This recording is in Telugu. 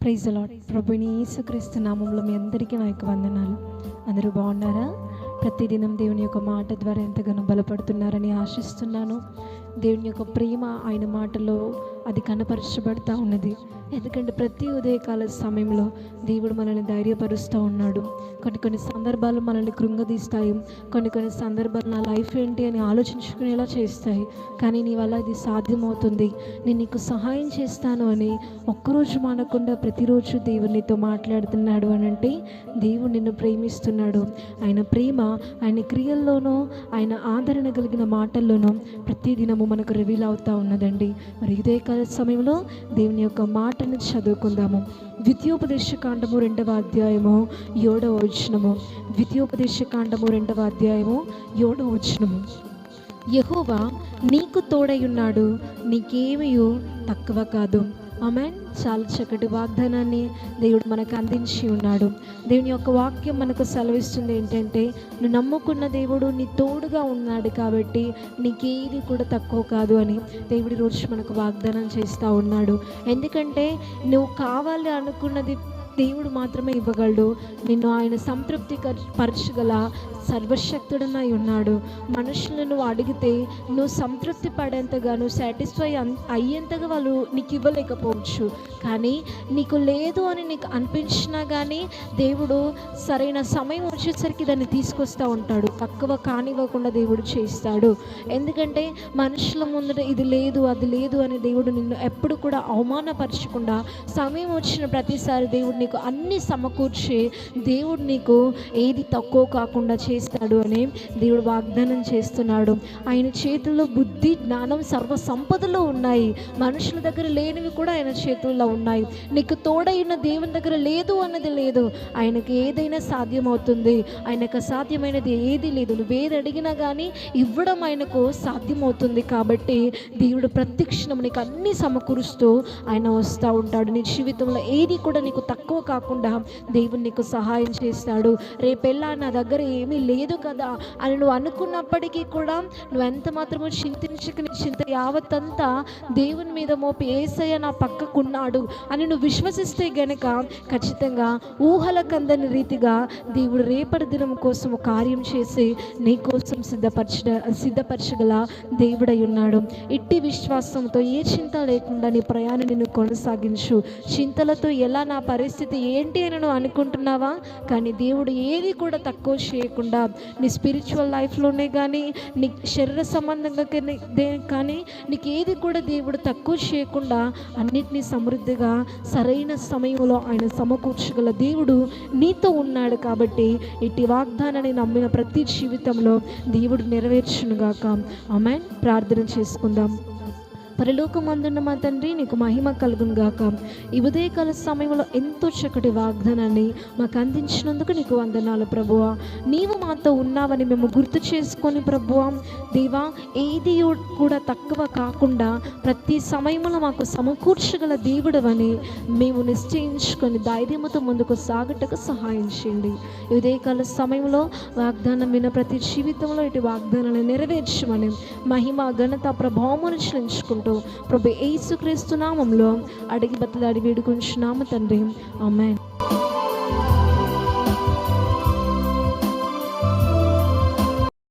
Praise the lord. ప్రభువైన యేసుక్రీస్తు నామములో మీ అందరికీ నా యొక్క వందనాలు. అందరూ బాగున్నారా? ప్రతిదినం దేవుని యొక్క మాట ద్వారా ఎంతగానో బలపడుతున్నారని ఆశిస్తున్నాను. దేవుని యొక్క ప్రేమ ఆయన మాటలో అది కనపరచబడతా ఉన్నది. ఎందుకంటే ప్రతి ఉదయకాల సమయంలో దేవుడు మనల్ని ధైర్యపరుస్తూ ఉన్నాడు. కొన్ని సందర్భాలు మనల్ని కృంగదీస్తాయి. కొన్ని సందర్భాలు నా లైఫ్ ఏంటి అని ఆలోచించుకునేలా చేస్తాయి. కానీ నీ వల్ల ఇది సాధ్యమవుతుంది, నేను నీకు సహాయం చేస్తాను అని ఒక్కరోజు మానకుండా ప్రతిరోజు దేవుడు నీతో మాట్లాడుతున్నాడు అని అంటే దేవుడు నిన్ను ప్రేమిస్తున్నాడు. ఆయన ప్రేమ ఆయన క్రియల్లోనూ ఆయన ఆదరణ కలిగిన మాటల్లోనూ ప్రతిదినము మనకు రివీల్ అవుతూ ఉన్నదండి. మరి ఉదయకాల సమయంలో దేవుని యొక్క మాటను చదువుకుందాము. ద్వితీయోపదేశకాండము 2వ అధ్యాయము 7వ వచనము. ద్వితీయోపదేశకాండము 2వ అధ్యాయము 7వ వచనము. యెహోవా నీకు తోడయున్నాడు, నీకేమీ తక్కువ కాదు. ఆమేన్. చాలా చక్కటి వాగ్దానాన్ని దేవుడు మనకు అందించి ఉన్నాడు. దేవుని యొక్క వాక్యం మనకు సెలవిస్తుంది ఏంటంటే, నువ్వు నమ్ముకున్న దేవుడు నీ తోడుగా ఉన్నాడు కాబట్టి నీకేది కూడా తక్కువ కాదు అని దేవుడి రోజు మనకు వాగ్దానం చేస్తూ ఉన్నాడు. ఎందుకంటే నువ్వు కావాలి అనుకున్నది దేవుడు మాత్రమే ఇవ్వగలడు. నిన్ను ఆయన సంతృప్తి పరచగల సర్వశక్తుడనై ఉన్నాడు. మనుషులను అడిగితే నువ్వు సంతృప్తి పడేంతగా, నువ్వు సాటిస్ఫై అయ్యేంతగా వాళ్ళు నీకు ఇవ్వలేకపోవచ్చు. కానీ నీకు లేదు అని నీకు అనిపించినా కానీ దేవుడు సరైన సమయం వచ్చేసరికి దాన్ని తీసుకొస్తూ ఉంటాడు. తక్కువ కానివ్వకుండా దేవుడు చేస్తాడు. ఎందుకంటే మనుషుల ముందర ఇది లేదు అది లేదు అని దేవుడు నిన్ను ఎప్పుడు కూడా అవమానపరచకుండా సమయం వచ్చిన ప్రతిసారి దేవుడు నీకు అన్ని సమకూర్చి దేవుడు నీకు ఏది తక్కువ కాకుండా చేస్తాడు అని దేవుడు వాగ్దానం చేస్తున్నాడు. ఆయన చేతుల్లో బుద్ధి జ్ఞానం సర్వ సంపదలు ఉన్నాయి. మనుషుల దగ్గర లేనివి కూడా ఆయన చేతుల్లో ఉన్నాయి. నీకు తోడైన దేవుని దగ్గర లేదు అన్నది లేదు. ఆయనకు ఏదైనా సాధ్యమవుతుంది. ఆయనకు అసాధ్యమైనది ఏది లేదు. నువ్వేది అడిగినా కానీ ఇవ్వడం ఆయనకు సాధ్యమవుతుంది. కాబట్టి దేవుడు ప్రత్యక్షణం నీకు అన్ని సమకూరుస్తూ ఆయన వస్తూ ఉంటాడు. నీ జీవితంలో ఏది కూడా నీకు తక్కువ కాకుండా దేవుడు నీకు సహాయం చేస్తాడు. రేపెల్లా నా దగ్గర ఏమీ లేదు కదా అని నువ్వు అనుకున్నప్పటికీ కూడా నువ్వు ఎంత మాత్రమో చింతించకని చింత యావత్తంతా దేవుని మీద మోపి యేసయ్య నా పక్కకున్నాడు అని నువ్వు విశ్వసిస్తే గనక ఖచ్చితంగా ఊహలకందని రీతిగా దేవుడు రేపటి దినం కోసం కార్యం చేసి నీ కోసం సిద్ధపరచగల దేవుడై ఉన్నాడు. ఇట్టి విశ్వాసంతో ఏ చింత లేకుండా నీ ప్రయాణాన్ని కొనసాగించు. చింతలతో ఎలా నా పరిస్థితి ఏంటి అని నువ్వు అనుకుంటున్నావా? కానీ దేవుడు ఏది కూడా తక్కువ చేయకుండా నీ స్పిరిచువల్ లైఫ్లోనే కానీ నీ శరీర సంబంధంగా కానీ నీకు ఏది కూడా దేవుడు తక్కువ చేయకుండా అన్నిటినీ సమృద్ధిగా సరైన సమయంలో ఆయన సమకూర్చగల దేవుడు నీతో ఉన్నాడు. కాబట్టి ఇట్టి వాగ్దానాన్ని నమ్మిన ప్రతి జీవితంలో దేవుడు నెరవేర్చునుగాక. ఆమేన్. ప్రార్థన చేసుకుందాం. పరలోకమందున్న మా తండ్రి, నీకు మహిమ కలుగును గాక. ఈ ఉదయకాల సమయంలో ఎంతో చక్కటి వాగ్దానాన్ని మాకు అందించినందుకు నీకు వందనాలు ప్రభువా. నీవు మాతో ఉన్నావని మేము గుర్తు చేసుకొని ప్రభువా దేవా, ఏది కూడా తక్కువ కాకుండా ప్రతి సమయంలో మాకు సమకూర్చగల దేవుడవని మేము నిశ్చయించుకొని ధైర్యంతో ముందుకు సాగుటకు సహాయం చేయండి. ఈ ఉదయకాల సమయంలో వాగ్దానం విన్న ప్రతి జీవితంలో ఇటు వాగ్దానాన్ని నెరవేర్చమని మహిమ ఘనత ప్రభావమును చెల్లించుకుంటూ ప్రభు యేసుక్రీస్తు నామములో అడిగి బతిలాడి వేడుకొంచున్నాము తండ్రి. ఆమేన్.